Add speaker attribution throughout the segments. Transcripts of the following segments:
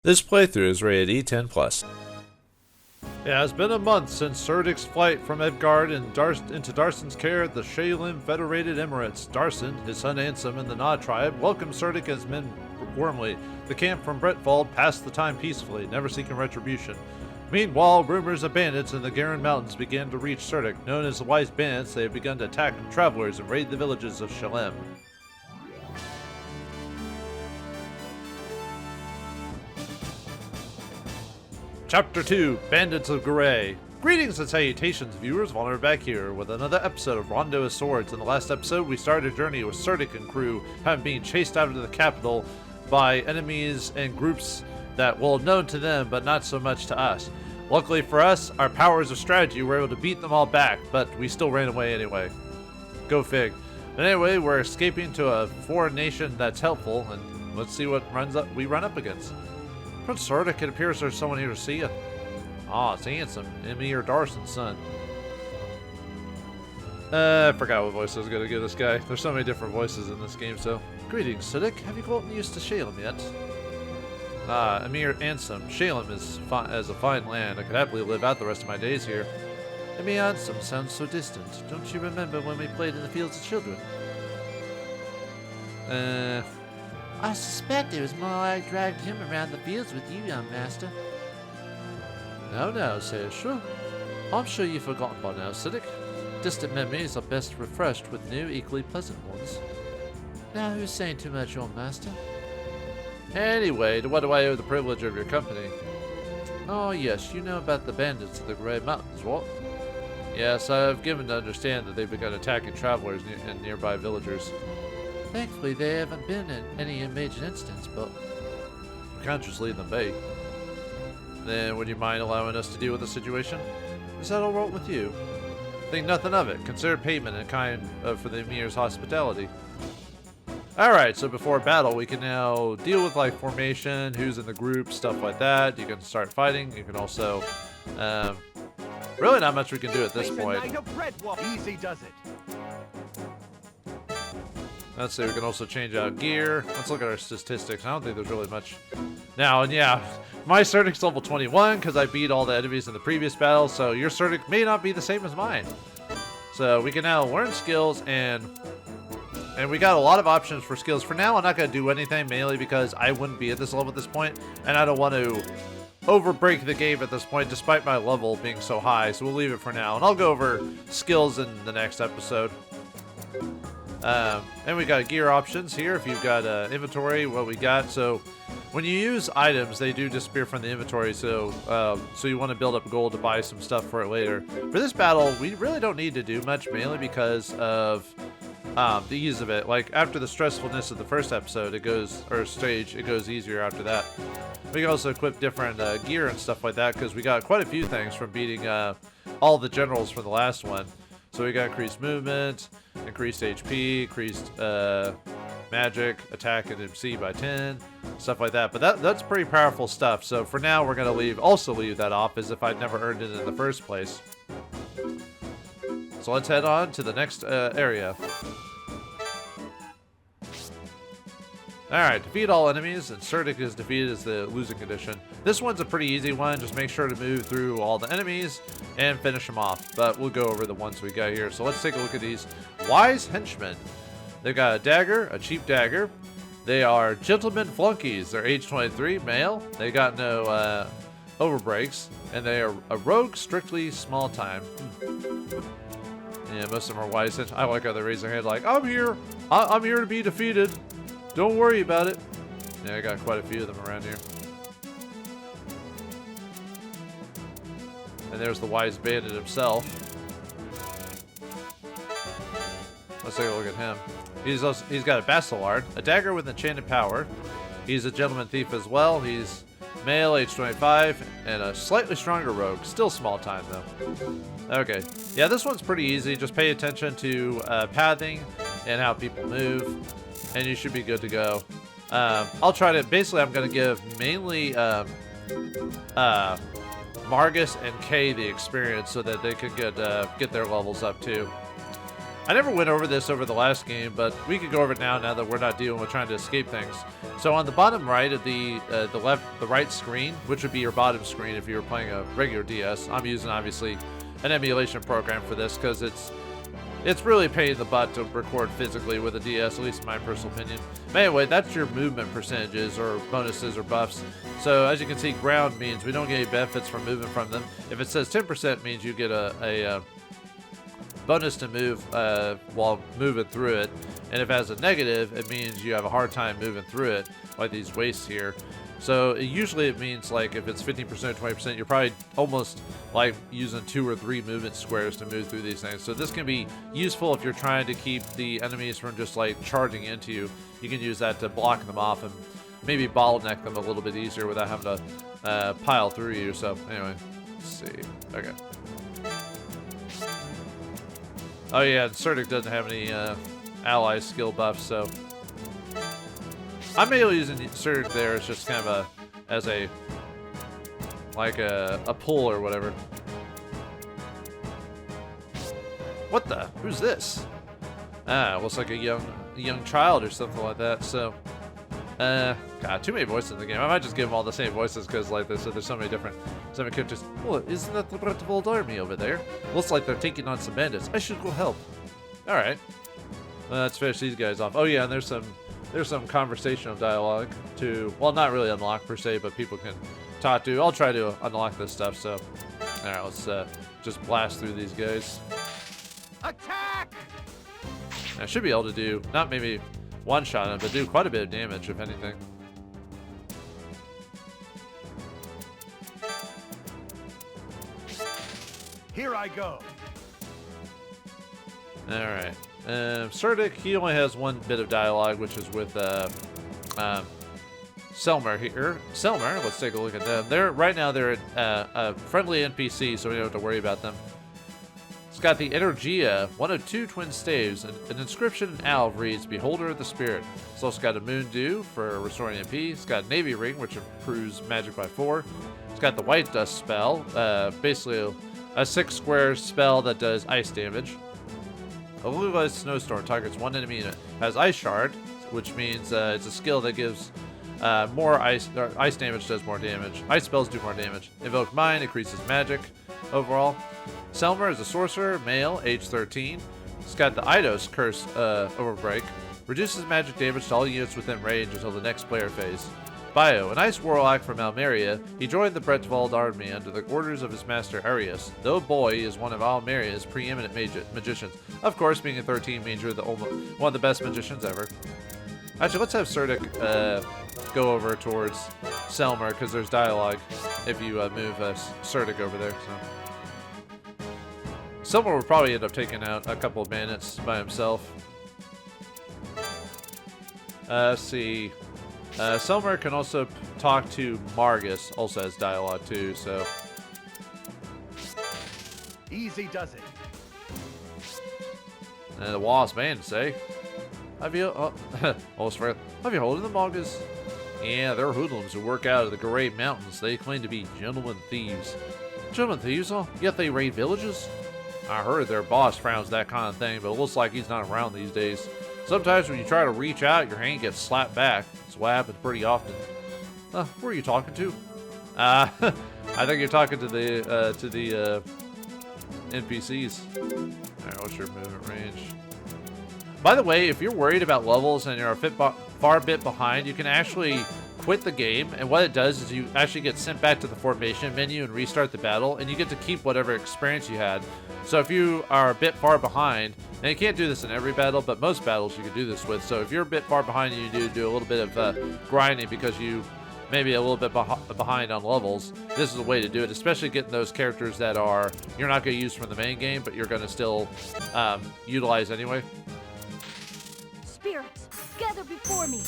Speaker 1: This playthrough is rated E10+.
Speaker 2: It has been a month since Serdik's flight from Edgard into Darsen's care at the Shaolin Federated Emirates. Darsen, his son Ansem, and the Nod tribe welcomed Serdik and his men warmly. The camp from Bretwald passed the time peacefully, never seeking retribution. Meanwhile, rumors of bandits in the Garen Mountains began to reach Serdik. Known as the Wise Bandits, they have begun to attack travelers and raid the villages of Shalem. Chapter 2, Bandits of Gareh. Greetings and salutations, viewers. Vauldemare back here with another episode of Rondo of Swords. In the last episode, we started a journey with Serdik and crew, having been chased out of the capital by enemies and groups that, well, known to them, but not so much to us. Luckily for us, our powers of strategy were able to beat them all back, but we still ran away anyway. Go fig. But anyway, we're escaping to a foreign nation that's helpful, and let's see what we run up against. Prince Serdik, it appears there's someone here to see you. Ah, it's Ansem, Emir Darsen's son. I forgot what voice I was going to give this guy. There's so many different voices in this game, so. Greetings, Serdik. Have you gotten used to Shalem yet? Ah, Emir Ansem. Shalem is a fine land. I could happily live out the rest of my days here. Emir Ansem sounds so distant. Don't you remember when we played in the fields of children? I suspect it was more like dragged him around the fields with you, young master. No, Sayashu. I'm sure you've forgotten by now, Serdik. Distant memories are best refreshed with new, equally pleasant ones. Now who's saying too much, young master? Anyway, to what do I owe the privilege of your company? Oh yes, you know about the bandits of the Grey Mountains, what? Yes, I've given to understand that they've begun attacking travelers and nearby villagers. Thankfully, there haven't been any major incidents, but we can't just leave them be. Then, would you mind allowing us to deal with the situation? Is that all right with you? Think nothing of it. Consider payment in kind for the Emir's hospitality. Alright, so before battle, we can now deal with like formation, who's in the group, stuff like that. You can start fighting. You can also, really not much we can do at this point.
Speaker 3: Easy does it.
Speaker 2: Let's see, we can also change out gear. Let's look at our statistics. I don't think there's really much now. And yeah, my Serdik's level 21 because I beat all the enemies in the previous battle. So your Serdik may not be the same as mine. So we can now learn skills and we got a lot of options for skills. For now, I'm not going to do anything mainly because I wouldn't be at this level at this point. And I don't want to overbreak the game at this point despite my level being so high. So we'll leave it for now. And I'll go over skills in the next episode. And we got gear options here. If you've got inventory, what we got. So when you use items, they do disappear from the inventory. So so you want to build up gold to buy some stuff for it later. For this battle, we really don't need to do much, mainly because of the ease of it. Like after the stressfulness of the first episode, it goes easier after that. We can also equip different gear and stuff like that because we got quite a few things from beating all the generals from the last one. So we got increased movement, increased HP, increased magic, attack, and MC by 10, stuff like that. But that's pretty powerful stuff. So for now, we're gonna leave that off as if I'd never earned it in the first place. So let's head on to the next area. Alright, defeat all enemies, and Serdik is defeated as the losing condition. This one's a pretty easy one, just make sure to move through all the enemies and finish them off. But we'll go over the ones we got here. So let's take a look at these. Wise Henchmen. They've got a dagger, a cheap dagger. They are gentlemen flunkies. They're age 23, male. They got no overbreaks. And they are a rogue, strictly small time. Yeah, most of them are wise. I like how they raise their hand like, I'm here. I'm here to be defeated. Don't worry about it. Yeah, I got quite a few of them around here. And there's the Wise Bandit himself. Let's take a look at him. He's got a Basilard, a dagger with enchanted power. He's a gentleman thief as well. He's male, age 25, and a slightly stronger rogue. Still small time though. Okay, yeah, this one's pretty easy. Just pay attention to pathing and how people move. And you should be good to go. I'll try to, basically I'm going to give mainly Margus and Kay the experience so that they could get their levels up too. I never went over this over the last game, but we could go over it now that we're not dealing with trying to escape things. So on the bottom right of the right screen, which would be your bottom screen if you were playing a regular DS, I'm using obviously an emulation program for this because it's really a pain in the butt to record physically with a DS, at least in my personal opinion. But anyway, that's your movement percentages or bonuses or buffs. So as you can see, ground means we don't get any benefits from moving from them. If it says 10% means you get a bonus to move while moving through it. And if it has a negative, it means you have a hard time moving through it, like these wastes here. So usually it means like if it's 15% or 20%, you're probably almost like using 2 or 3 movement squares to move through these things. So this can be useful if you're trying to keep the enemies from just like charging into you. You can use that to block them off and maybe bottleneck them a little bit easier without having to pile through you. So anyway, let's see. Okay. Oh yeah, and Surdic doesn't have any ally skill buffs, so I'm mainly using Surdic there as just kind of a pull or whatever. What the? Who's this? Ah, looks like a young child or something like that. So, God, too many voices in the game. I might just give them all the same voices because like there's so many different characters. Oh, isn't that the Brett army over there? Looks like they're taking on some bandits. I should go help. All right, let's finish these guys off. Oh yeah, and there's some conversational dialogue to, well, not really unlock per se, but people can talk to. I'll try to unlock this stuff. So, all right, let's just blast through these guys.
Speaker 3: Attack!
Speaker 2: I should be able to do not maybe one shot them, but do quite a bit of damage if anything.
Speaker 3: Here I go.
Speaker 2: All right. Surdic, he only has one bit of dialogue, which is with Selmer here. Selmer, let's take a look at them. Right now they're a friendly NPC, so we don't have to worry about them. It's got the Energia, one of 2 twin staves, and an inscription in Alv reads, Beholder of the Spirit. It's also got a Moon Dew for restoring MP. It's got Navy Ring, which improves magic by 4. It's got the White Dust spell, basically a 6 square spell that does ice damage. A Lula's Snowstorm targets one enemy and it has Ice Shard, which means it's a skill that gives more ice damage, does more damage. Ice spells do more damage. Invoke Mind increases magic overall. Selmer is a sorcerer, male, age 13. It's got the Eidos Curse Overbreak. Reduces magic damage to all units within range until the next player phase. Bio, an ice warlock from Almeria, he joined the Bretwald army under the orders of his master Arius. Though a boy, he is one of Almeria's preeminent magicians. Of course, being a 13 means you're one of the best magicians ever. Actually, let's have Surdic go over towards Selmer, because there's dialogue if you move Surdic over there. So Selmer will probably end up taking out a couple of bandits by himself. Let's see. Selmer can also talk to Margus, also has dialogue too, so.
Speaker 3: Easy does it.
Speaker 2: And the Wasp man say, have you, almost forgot, have you heard of the Margus? Yeah, they're hoodlums who work out of the Gareh Mountains. They claim to be gentlemen thieves. Gentlemen thieves, huh? Yet they raid villages? I heard their boss frowns that kind of thing, but it looks like he's not around these days. Sometimes when you try to reach out, your hand gets slapped back. That's what happens pretty often. Who are you talking to? I think you're talking to the NPCs. Alright, what's your movement range? By the way, if you're worried about levels and you're a far bit behind, you can actually quit the game, and what it does is you actually get sent back to the formation menu and restart the battle, and you get to keep whatever experience you had. So if you are a bit far behind, and you can't do this in every battle, but most battles you can do this with. So if you're a bit far behind and you do a little bit of grinding because you maybe a little bit behind on levels, this is a way to do it, especially getting those characters that you're not going to use from the main game, but you're going to still utilize anyway.
Speaker 4: Spirits, gather before me.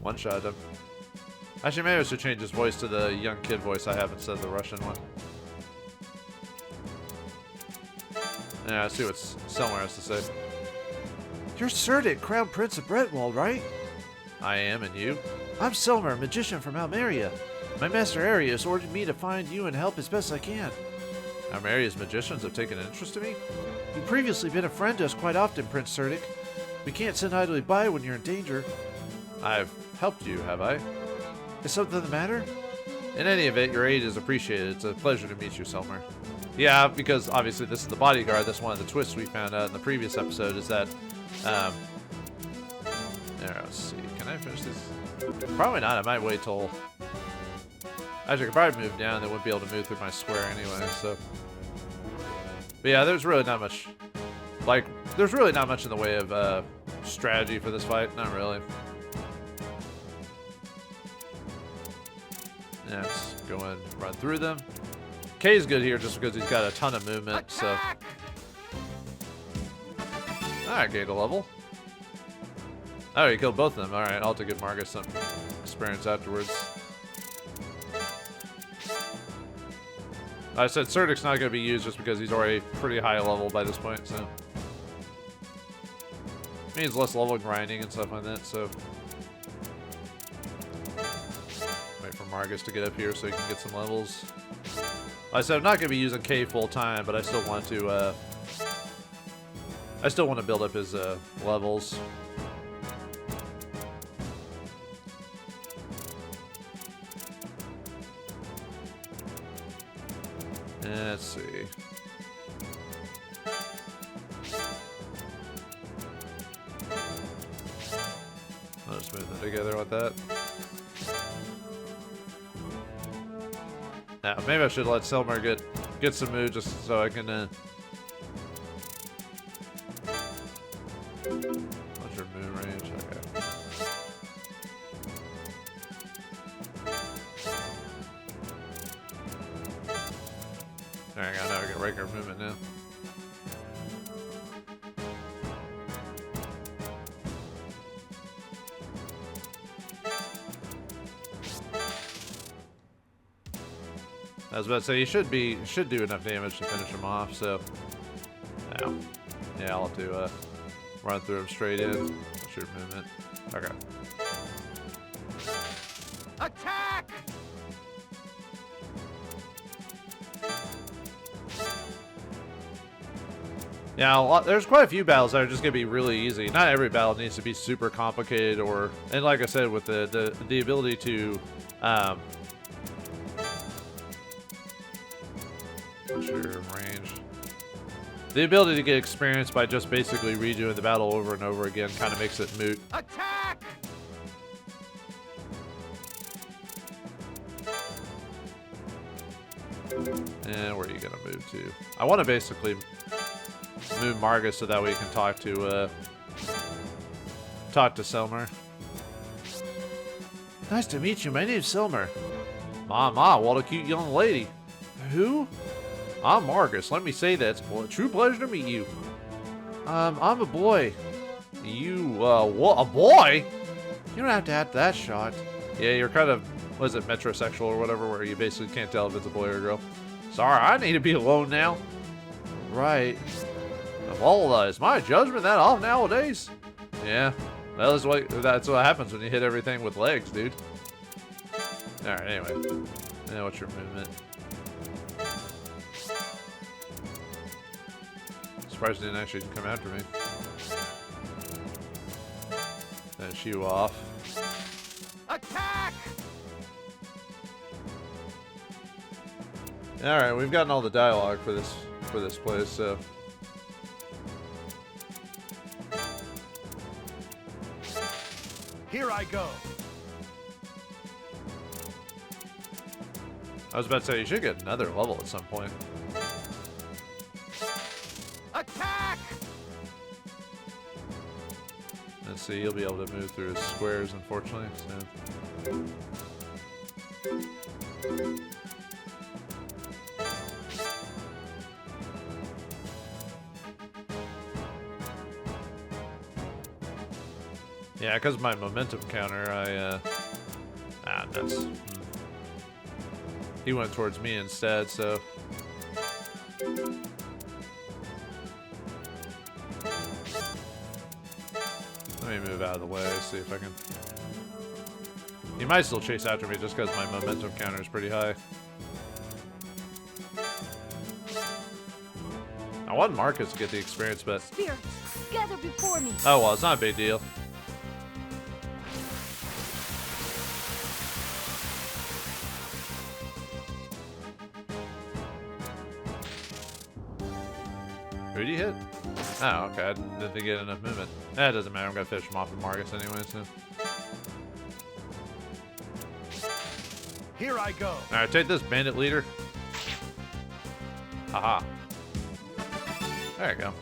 Speaker 2: One shot him. Actually, maybe I should change his voice to the young kid voice I have instead of the Russian one. Yeah, let's see what Selmer has to say. You're Surdic, Crown Prince of Bretwald, right? I am, and you? I'm Selmer, magician from Almeria. My master Arius ordered me to find you and help as best I can. Our Maria's magicians have taken an interest in me? You've previously been a friend to us quite often, Prince Cerdic. We can't sit idly by when you're in danger. I've helped you, have I? Is something the matter? In any event, your aid is appreciated. It's a pleasure to meet you, Selmer. Yeah, because obviously this is the bodyguard. That's one of the twists we found out in the previous episode is that, let's see. Can I finish this? Probably not. I might wait till... Actually, I could probably move down. They wouldn't be able to move through my square anyway, so... But yeah, there's really not much... Like, there's really not much in the way of, strategy for this fight. Not really. Yeah, let's go and run through them. K's good here just because he's got a ton of movement, so... Alright, gained a level. Oh, he killed both of them. Alright, I'll have to give Margus some experience afterwards. I said Cerdic's not going to be used just because he's already pretty high level by this point, so... Means less level grinding and stuff like that, so... Wait for Margus to get up here so he can get some levels. I said I'm not going to be using K full time, but I still want to, build up his, levels. Let's see. I'll just move them together with that. Now, maybe I should let Selmer get some moves just so I can, What's your move range? Okay. Alright, now we got regular movement now. I was about to say he should do enough damage to finish him off, so yeah, I'll have to run through him straight in. What's your movement? Okay.
Speaker 3: Attack!
Speaker 2: Yeah, there's quite a few battles that are just gonna be really easy. Not every battle needs to be super complicated, and like I said, with the ability to what's your range? The ability to get experience by just basically redoing the battle over and over again kind of makes it moot.
Speaker 3: Attack!
Speaker 2: And where are you gonna move to? I want to basically move Margus so that way you can talk to Selmer. Nice to meet you. My name's Selmer. Ma, what a cute young lady. Who? I'm Margus. Let me say that. It's a true pleasure to meet you. I'm a boy. You, what? A boy? You don't have to act that shocked. Yeah, you're kind of, what is it, metrosexual or whatever, where you basically can't tell if it's a boy or a girl. Sorry, I need to be alone now. Right. Of all is my judgment that off nowadays? Yeah. Well, that's what happens when you hit everything with legs, dude. Alright, anyway. Now what's your movement? Surprised you didn't actually come after me. Finish you off.
Speaker 3: Attack!
Speaker 2: Alright, we've gotten all the dialogue for this place, so.
Speaker 3: Here I go.
Speaker 2: I was about to say, you should get another level at some point.
Speaker 3: Attack!
Speaker 2: Let's see, you'll be able to move through his squares, unfortunately, so. Yeah, because of my momentum counter, nuts. He went towards me instead, so. Let me move out of the way, see if I can. He might still chase after me just because my momentum counter is pretty high. I want Marcus to get the experience, but...
Speaker 4: Spirits, gather before me.
Speaker 2: Oh well, it's not a big deal. Who'd he hit? Oh, okay. I didn't get enough movement. That doesn't matter. I'm gonna finish him off with Marcus anyway, so...
Speaker 3: Here I go.
Speaker 2: Alright, take this, bandit leader. Haha. There you go.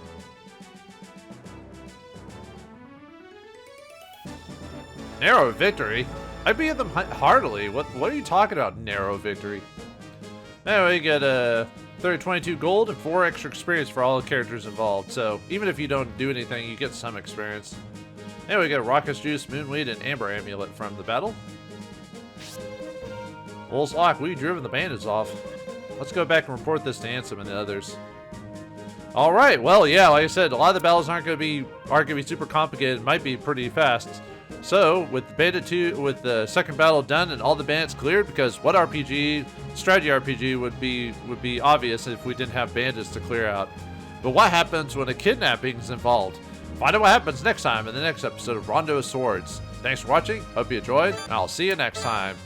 Speaker 2: Narrow victory? I beat them heartily. What are you talking about, narrow victory? Anyway, you get 22 gold and 4 extra experience for all the characters involved. So, even if you don't do anything, you get some experience. Anyway, we get a Rocket Juice, Moonweed, and Amber Amulet from the battle. Wolf's Lock, we've driven the bandits off. Let's go back and report this to Ansem and the others. Alright, well, yeah, like I said, a lot of the battles aren't gonna be super complicated. It might be pretty fast. So, with Bandit 2, with the second battle done and all the bandits cleared, because what RPG, strategy RPG would be obvious if we didn't have bandits to clear out. But what happens when a kidnapping is involved? Find out what happens next time in the next episode of Rondo of Swords. Thanks for watching, hope you enjoyed, and I'll see you next time.